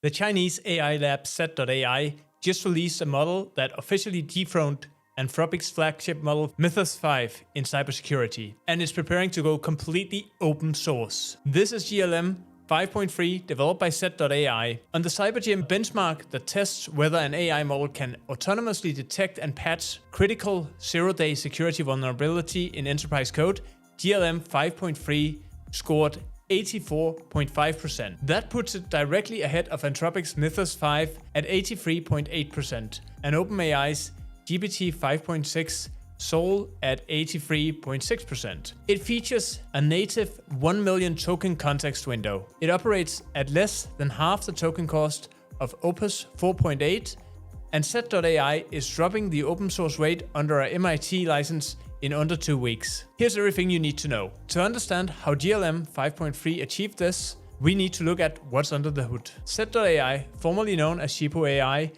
The Chinese AI lab Z.ai just released a model that officially dethroned Anthropic's flagship model Mythos 5 in cybersecurity, and is preparing to go completely open source. This is GLM-5.3 developed by Z.ai. On the CyberGym benchmark that tests whether an AI model can autonomously detect and patch critical zero-day security vulnerability in enterprise code, GLM-5.3 scored 84.5%. That puts it directly ahead of Anthropic's Mythos 5 at 83.8% and OpenAI's GPT-5.6 Sol at 83.6%. It features a native 1 million token context window. It operates at less than half the token cost of Opus 4.8, and Z.ai is dropping the open source rate under a MIT license in under 2 weeks. Here's everything you need to know. To understand how GLM 5.3 achieved this, we need to look at what's under the hood. Z.ai, formerly known as Shipu AI,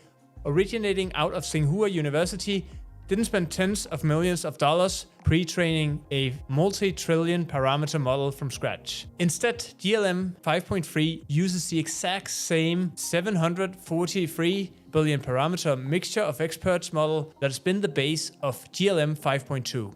originating out of Tsinghua University, didn't spend tens of millions of dollars pre-training a multi-trillion parameter model from scratch. Instead, GLM 5.3 uses the exact same 743 billion parameter mixture of experts model that's been the base of GLM 5.2,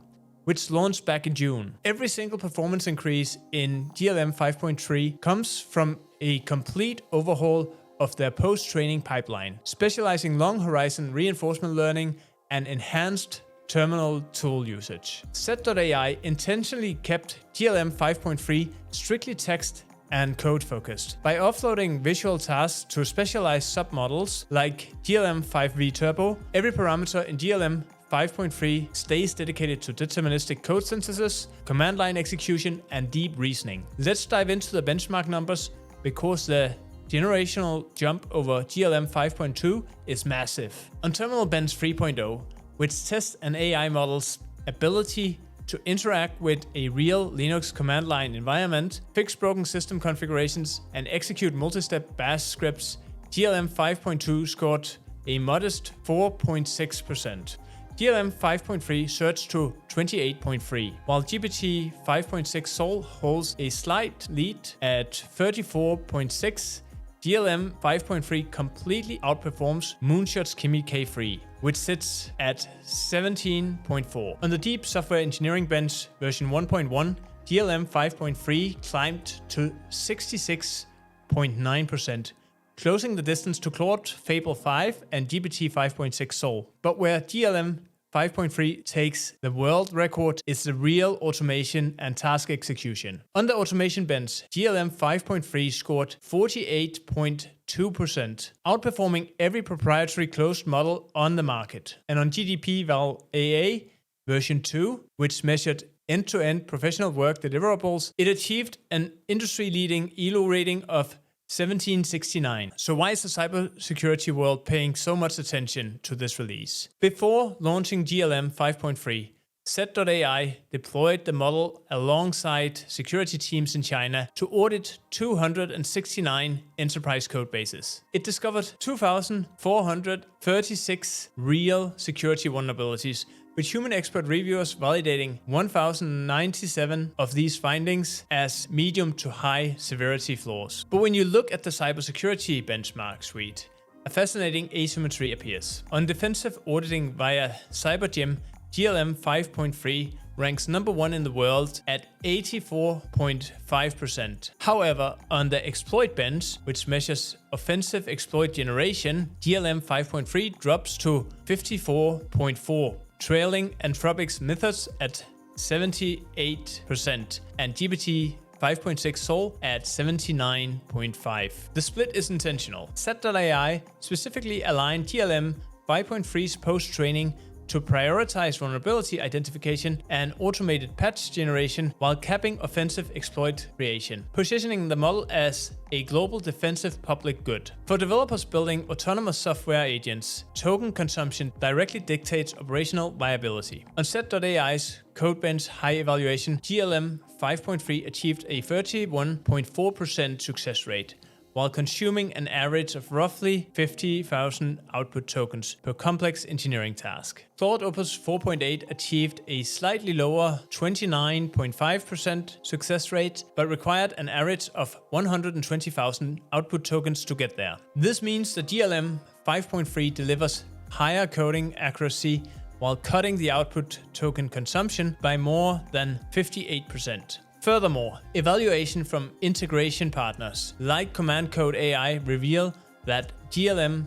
which launched back in June. Every single performance increase in GLM 5.3 comes from a complete overhaul of their post-training pipeline, specializing long horizon reinforcement learning and enhanced terminal tool usage. Z.ai intentionally kept GLM 5.3 strictly text and code focused. By offloading visual tasks to specialized submodels like GLM-5V Turbo, every parameter in GLM 5.3 stays dedicated to deterministic code synthesis, command line execution, and deep reasoning. Let's dive into the benchmark numbers because the generational jump over GLM 5.2 is massive. On OnTerminalBench 3.0, which tests an AI model's ability to interact with a real Linux command line environment, fix broken system configurations, and execute multi-step bash scripts, GLM 5.2 scored a modest 4.6%. GLM 5.3 surged to 28.3, while GPT 5.6 Sol holds a slight lead at 34.6. GLM 5.3 completely outperforms Moonshot's Kimi K3, which sits at 17.4. On the Deep Software Engineering Bench version 1.1, GLM 5.3 climbed to 66.9%, closing the distance to Claude Fable 5 and GPT 5.6 Sol. But where GLM 5.3 takes the world record is the real automation and task execution. On the AutomationBench, GLM 5.3 scored 48.2%, outperforming every proprietary closed model on the market. And on GDP Val AA version 2, which measured end-to-end professional work deliverables, it achieved an industry-leading ELO rating of 1769. So why is the cybersecurity world paying so much attention to this release? Before launching GLM 5.3, Z.ai deployed the model alongside security teams in China to audit 269 enterprise code bases. It discovered 2,436 real security vulnerabilities, with human expert reviewers validating 1,097 of these findings as medium to high severity flaws. But when you look at the cybersecurity benchmark suite, a fascinating asymmetry appears. On defensive auditing via CyberGym, GLM 5.3 ranks number 1 in the world at 84.5%. However, on the exploit bench, which measures offensive exploit generation, GLM 5.3 drops to 54.4%. Trailing Anthropic's Mythos at 78% and GPT 5.6 Sol at 79.5%. The split is intentional. Z.ai specifically aligned GLM 5.3's post-training to prioritize vulnerability identification and automated patch generation while capping offensive exploit creation, positioning the model as a global defensive public good. For developers building autonomous software agents, token consumption directly dictates operational viability. On Z.ai's Codebench high evaluation, GLM 5.3 achieved a 31.4% success rate, while consuming an average of roughly 50,000 output tokens per complex engineering task. Claude Opus 4.8 achieved a slightly lower 29.5% success rate, but required an average of 120,000 output tokens to get there. This means the GLM-5.3 delivers higher coding accuracy while cutting the output token consumption by more than 58%. Furthermore, evaluation from integration partners like Command Code AI reveal that GLM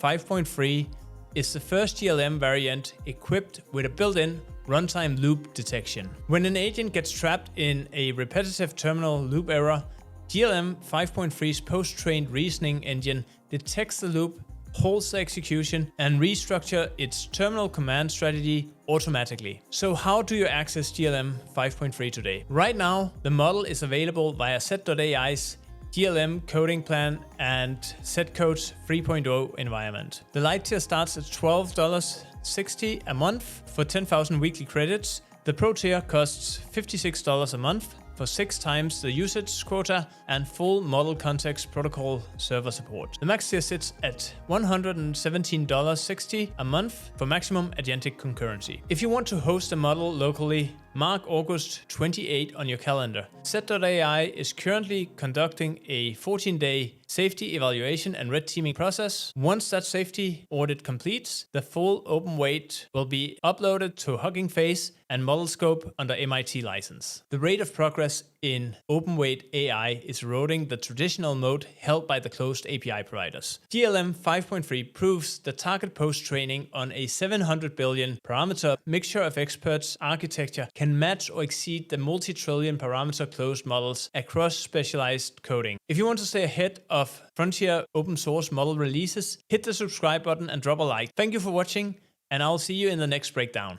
5.3 is the first GLM variant equipped with a built-in runtime loop detection. When an agent gets trapped in a repetitive terminal loop error, GLM 5.3's post-trained reasoning engine detects the loop, holds the execution, and restructure its terminal command strategy automatically. So how do you access GLM 5.3 today? Right now, the model is available via Z.ai's GLM coding plan and Zcode's 3.0 environment. The light tier starts at $12.60 a month for 10,000 weekly credits. The pro tier costs $56 a month for 6 times the usage quota and full model context protocol server support. The max tier sits at $117.60 a month for maximum agentic concurrency. If you want to host a model locally, mark August 28 on your calendar. Z.ai is currently conducting a 14-day safety evaluation and red teaming process. Once that safety audit completes, the full open weight will be uploaded to Hugging Face and Model Scope under MIT license. The rate of progress in open-weight AI is eroding the traditional mode held by the closed API providers. GLM 5.3 proves the target post-training on a 700 billion parameter mixture of experts architecture can match or exceed the multi-trillion parameter closed models across specialized coding. If you want to stay ahead of frontier open source model releases, hit the subscribe button and drop a like. Thank you for watching, and I'll see you in the next breakdown.